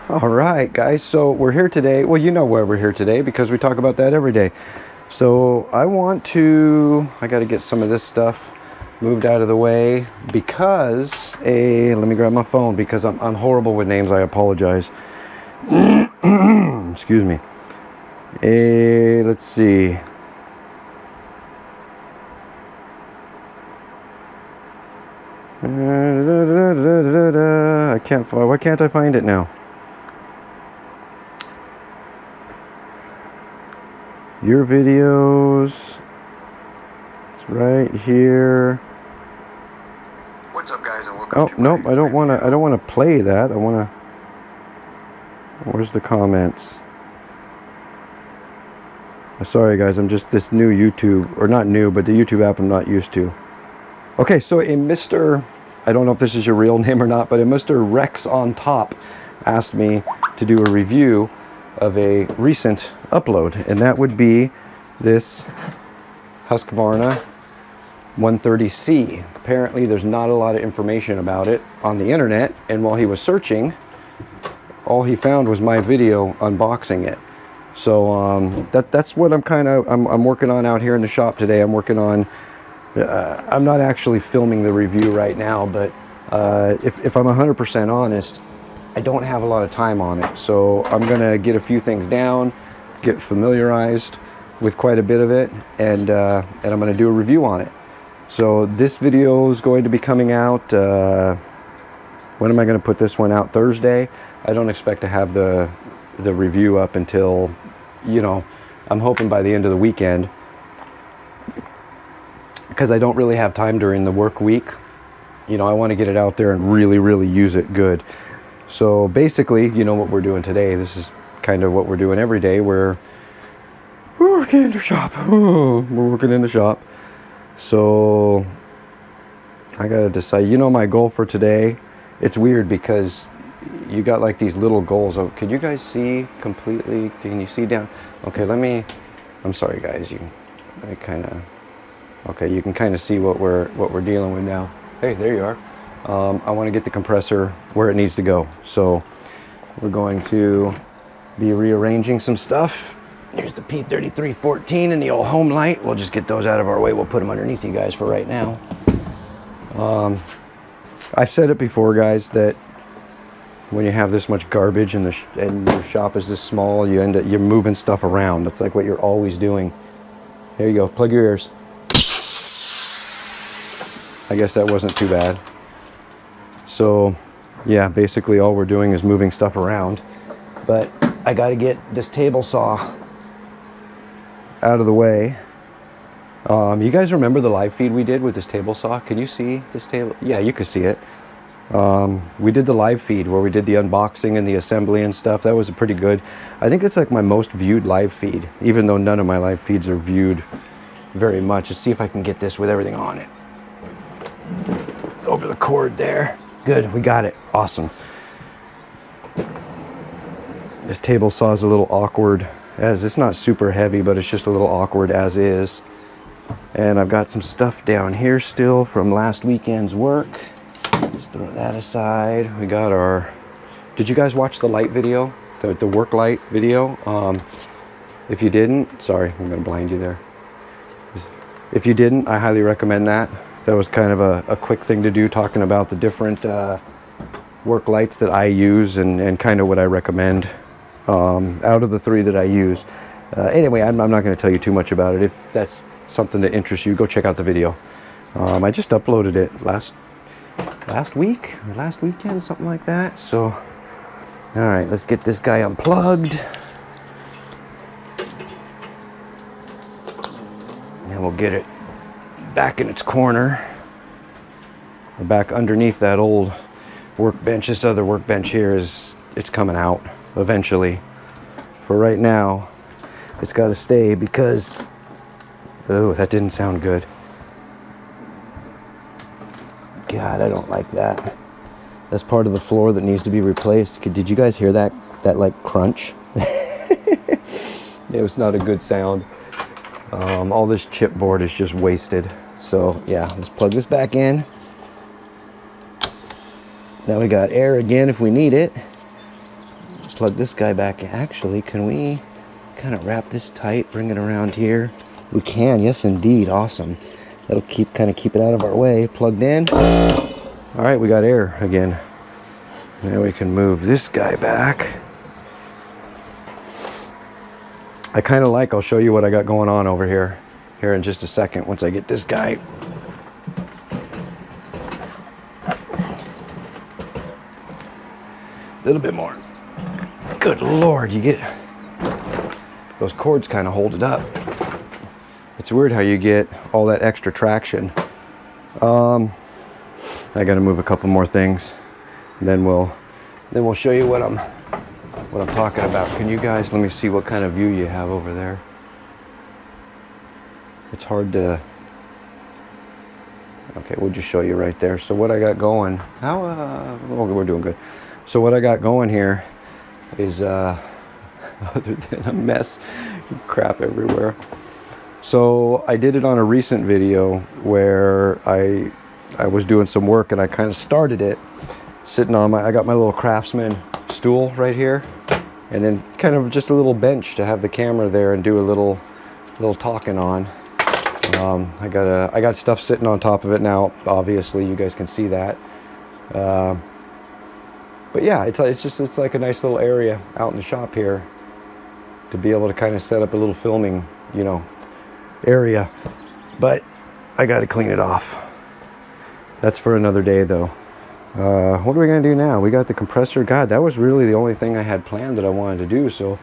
All right, guys, so we're here today. Well, you know why we're here today, because we talk about that every day. So I got to get some of this stuff moved out of the way because, let me grab my phone because I'm horrible with names. I apologize. Excuse me. Let's see. I can't find. Why can't I find it now? Your videos. It's right here. What's up, guys, and welcome Oh, to nope, my I don't want review. to play that. Where's the comments? Sorry guys, I'm just this new YouTube, or not new, but the YouTube app I'm not used to. Okay, so I don't know if this is your real name or not, but a Mr. Rex on Top asked me to do a review of a recent upload, and that would be this Husqvarna 130C. Apparently there's not a lot of information about it on the internet, and while he was searching, all he found was my video unboxing it. So that's what I'm working on out here in the shop today. I'm working on I'm not actually filming the review right now, but if I'm 100% honest, I don't have a lot of time on it. So I'm gonna get a few things down, get familiarized with quite a bit of it, and I'm gonna do a review on it. So this video is going to be coming out, when am I gonna put this one out? Thursday. I don't expect to have the review up until, I'm hoping by the end of the weekend, because I don't really have time during the work week. I want to get it out there and really use it good. So basically, what we're doing today, this is kind of what we're doing every day. We're working in the shop. We're working in the shop. So I gotta decide. My goal for today, it's weird because you got like these little goals. Oh, can you guys see completely? Can you see down? Okay, I'm sorry guys, you can kind of see what we're dealing with now. Hey, there you are. I want to get the compressor where it needs to go. So we're going to be rearranging some stuff. Here's the P3314 and the old home light. We'll just get those out of our way. We'll put them underneath you guys for right now. I've said it before, guys, that when you have this much garbage and your shop is this small, you're moving stuff around. That's like what you're always doing. Here you go. Plug your ears. I guess that wasn't too bad. So yeah, basically all we're doing is moving stuff around. But I got to get this table saw out of the way. You guys remember the live feed we did with this table saw? Can you see this table? Yeah, you can see it. We did the live feed where we did the unboxing and the assembly and stuff. That was pretty good. I think it's like my most viewed live feed, even though none of my live feeds are viewed very much. Let's see if I can get this with everything on it. Over the cord there. Good, we got it. Awesome. This table saw is a little awkward, as it's not super heavy, but it's just a little awkward as is. And I've got some stuff down here still from last weekend's work. Just throw that aside. We got did you guys watch the light video? The work light video? If you didn't, sorry, I'm gonna blind you there. If you didn't, I highly recommend that. That was kind of a quick thing to do, talking about the different work lights that I use and kind of what I recommend out of the three that I use. Anyway, I'm not going to tell you too much about it. If that's something that interests you, go check out the video. I just uploaded it last week or last weekend, something like that. So, all right, let's get this guy unplugged. And we'll get it back in its corner, or back underneath that old workbench. This other workbench here it's coming out eventually. For right now, it's got to stay because, oh, that didn't sound good. God, I don't like that. That's part of the floor that needs to be replaced. Did you guys hear that like crunch? It was not a good sound. All this chipboard is just wasted. So yeah, let's plug this back in. Now we got air again if we need it. plug this guy back in. Actually, can we kind of wrap this tight, bring it around here? We can, yes indeed, awesome. That'll kind of keep it out of our way. Plugged in. All right, we got air again. Now we can move this guy back. I kind of like, I'll show you what I got going on over here in just a second once I get this guy. A little bit more. Good Lord, you get, those cords kind of hold it up. It's weird how you get all that extra traction. I got to move a couple more things, and then we'll show you what I'm talking about. Can you guys, let me see what kind of view you have over there. It's hard to, okay, we'll just show you right there. So what I got going, oh, we're doing good. So what I got going here is, other than a mess, crap everywhere. So I did it on a recent video where I was doing some work, and I kind of started it sitting on I got my little Craftsman stool right here, and then kind of just a little bench to have the camera there and do a little talking on. I got stuff sitting on top of it now. Obviously, you guys can see that. But yeah, it's like a nice little area out in the shop here to be able to kind of set up a little filming, area. But I got to clean it off. That's for another day, though. What are we gonna do now? We got the compressor. God, that was really the only thing I had planned that I wanted to do. So,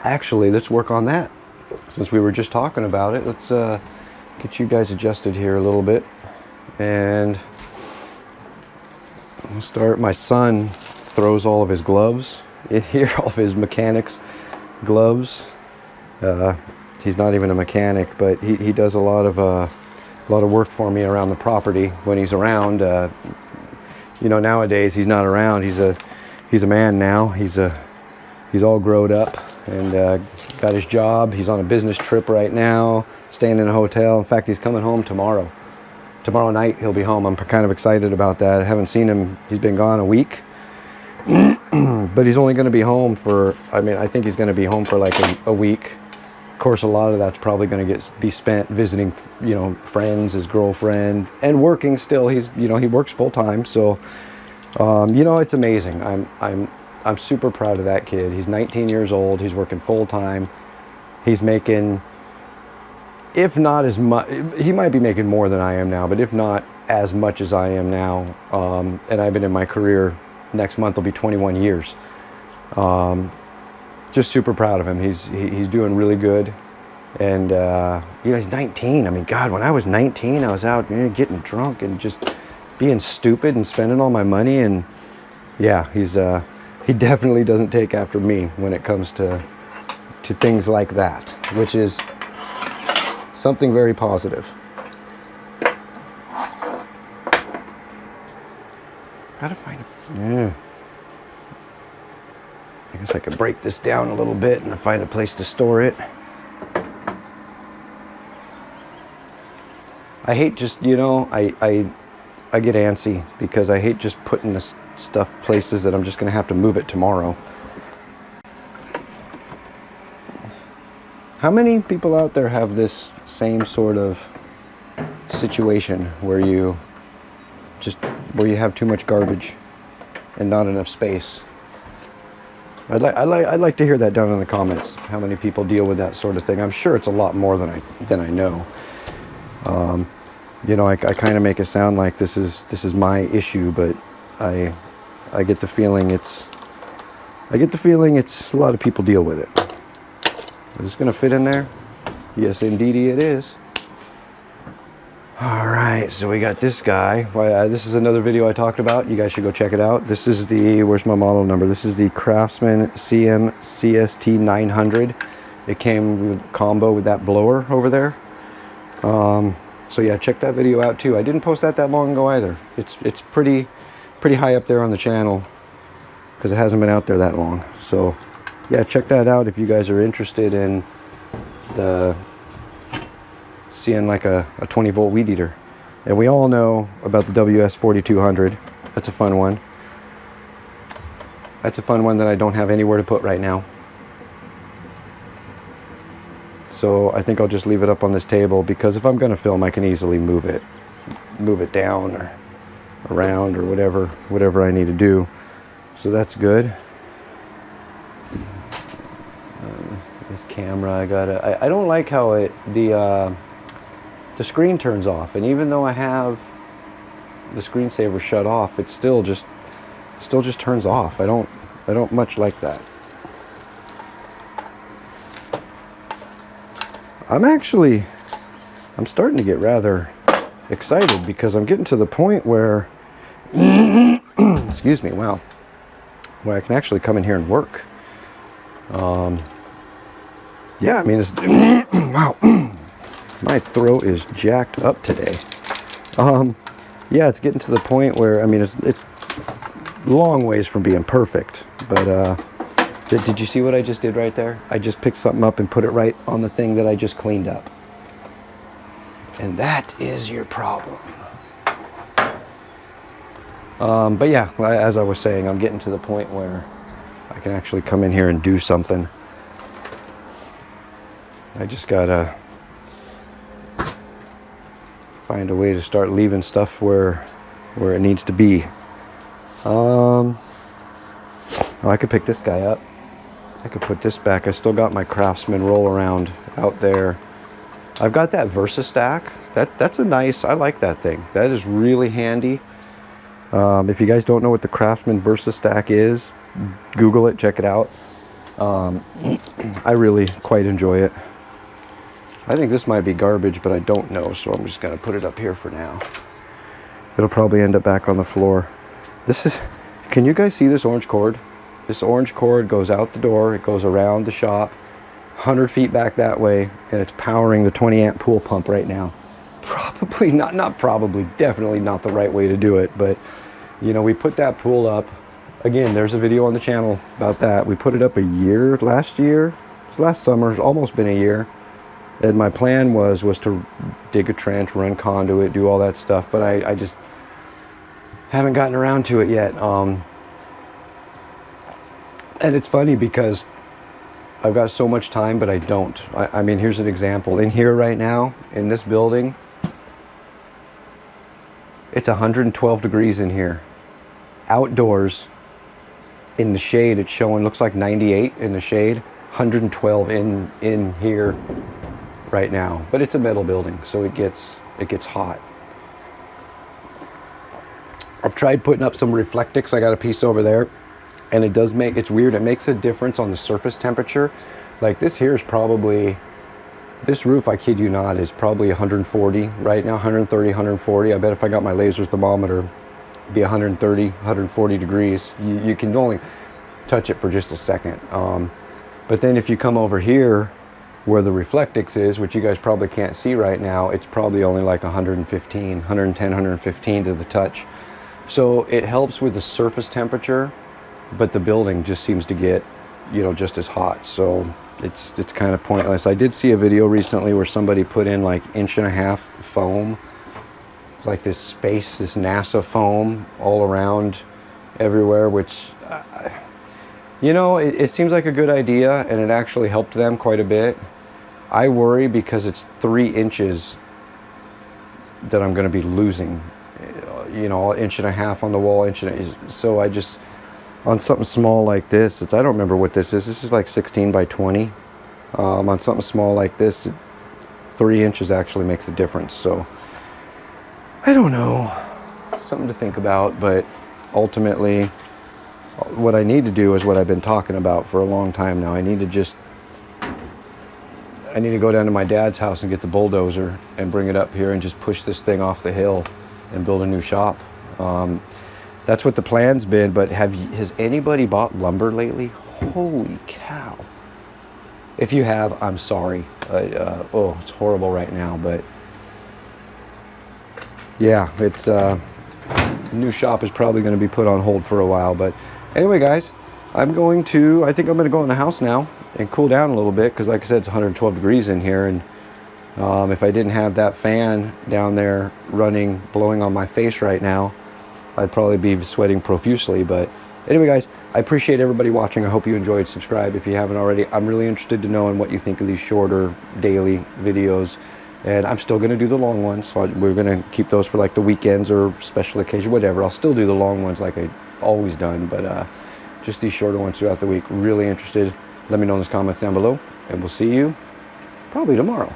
Actually, let's work on that. Since we were just talking about it, let's get you guys adjusted here a little bit, and we'll start. My son throws all of his gloves in here, all of his mechanics gloves. He's not even a mechanic, but he does a lot of work for me around the property when he's around. Nowadays he's not around. He's a man now. He's all grown up and got his job. He's on a business trip right now, staying in a hotel. In fact, he's coming home tomorrow. Tomorrow night he'll be home. I'm kind of excited about that. I haven't seen him. He's been gone a week. But he's only going to be home for, I think he's going to be home for like a week. Of course, a lot of that's probably going to be spent visiting, friends, his girlfriend, and working still. He works full time. So, it's amazing. I'm super proud of that kid. He's 19 years old. He's working full time. He's making, if not as much, he might be making more than I am now, but if not as much as I am now. And I've been in my career, next month will be 21 years. Just super proud of him. He's doing really good. And, he's 19. God, when I was 19, I was out getting drunk and just being stupid and spending all my money. And yeah, he definitely doesn't take after me when it comes to things like that, which is something very positive. Gotta find it. Yeah. I guess I could break this down a little bit and find a place to store it. I hate just, I get antsy because I hate just putting this stuff places that I'm just going to have to move it tomorrow. How many people out there have this same sort of situation where you have too much garbage and not enough space? I'd like to hear that down in the comments. How many people deal with that sort of thing? I'm sure it's a lot more than I know. I kind of make it sound like this is my issue, but I get the feeling it's a lot of people deal with it. Is this gonna fit in there? Yes, indeedy it is. All right, so we got this guy. This is another video I talked about. You guys should go check it out. This is where's my model number? This is the Craftsman CM CST 900. It came with combo with that blower over there. So yeah, check that video out too. I didn't post that long ago either. It's pretty high up there on the channel because it hasn't been out there that long. So yeah, check that out if you guys are interested in seeing like a 20 volt weed eater. And we all know about the WS-4200. That's a fun one. That's a fun one that I don't have anywhere to put right now. So I think I'll just leave it up on this table, because if I'm going to film, I can easily move it down or around or whatever I need to do. So that's good. This camera, I don't like how the screen turns off, and even though I have the screensaver shut off, it still just turns off. I don't much like that. I'm starting to get rather excited, because I'm getting to the point where excuse me, wow, where I can actually come in here and work. Yeah, I mean, it's wow, my throat is jacked up today. Yeah, it's getting to the point where, I mean, it's long ways from being perfect, but did you see what I just did right there? I just picked something up and put it right on the thing that I just cleaned up. And that is your problem. But yeah, as I was saying, I'm getting to the point where I can actually come in here and do something. I just gotta find a way to start leaving stuff where it needs to be. Oh, I could pick this guy up. I could put this back. I still got my Craftsman roll around out there. I've got that VersaStack. That's a nice, I like that thing. That is really handy. If you guys don't know what the Craftsman VersaStack is, Google it, check it out. I really quite enjoy it. I think this might be garbage, but I don't know, so I'm just gonna put it up here for now. It'll probably end up back on the floor. This is, can you guys see this orange cord? This orange cord goes out the door, it goes around the shop, 100 feet back that way, and it's powering the 20 amp pool pump right now. Probably, not probably, definitely not the right way to do it, but you know, we put that pool up. Again, there's a video on the channel about that. We put it up last year, it's last summer, it's almost been a year. And my plan was to dig a trench, run conduit, do all that stuff, but I just haven't gotten around to it yet. And it's funny because I've got so much time, but I don't. I mean, here's an example. In here right now, in this building, it's 112 degrees in here. Outdoors, in the shade, it's showing, looks like 98 in the shade, 112 in here right now. But it's a metal building, so it gets hot. I've tried putting up some Reflectix. I got a piece over there. And it does make, it's weird, it makes a difference on the surface temperature. Like this here is probably, this roof, I kid you not, is probably 140 right now, 130, 140. I bet if I got my laser thermometer, it'd be 130, 140 degrees. You can only touch it for just a second. But then if you come over here, where the Reflectix is, which you guys probably can't see right now, it's probably only like 115, 110, 115 to the touch. So it helps with the surface temperature, but the building just seems to get, you know, just as hot. So it's kind of pointless. I did see a video recently where somebody put in like 1.5-inch foam, like this space, this NASA foam all around everywhere, which, you know, it seems like a good idea, and it actually helped them quite a bit. I worry because it's 3 inches that I'm going to be losing, you know, 1.5 inches on the wall, so I just, on something small like this, I don't remember what this is. This is like 16 by 20. On something small like this, 3 inches actually makes a difference. So I don't know, something to think about. But ultimately, what I need to do is what I've been talking about for a long time now. I need to go down to my dad's house and get the bulldozer and bring it up here and just push this thing off the hill and build a new shop. That's what the plan's been, but has anybody bought lumber lately? Holy cow. If you have, I'm sorry. Oh, it's horrible right now, but yeah, it's new shop is probably going to be put on hold for a while. But anyway, guys, I think I'm going to go in the house now and cool down a little bit, because like I said, it's 112 degrees in here, and If I didn't have that fan down there running, blowing on my face right now, I'd probably be sweating profusely. But anyway, guys, I appreciate everybody watching. I hope you enjoyed. Subscribe if you haven't already. I'm really interested to know on what you think of these shorter daily videos. And I'm still going to do the long ones. So we're going to keep those for like the weekends or special occasion, whatever. I'll still do the long ones like I've always done. But just these shorter ones throughout the week. Really interested. Let me know in the comments down below. And we'll see you probably tomorrow.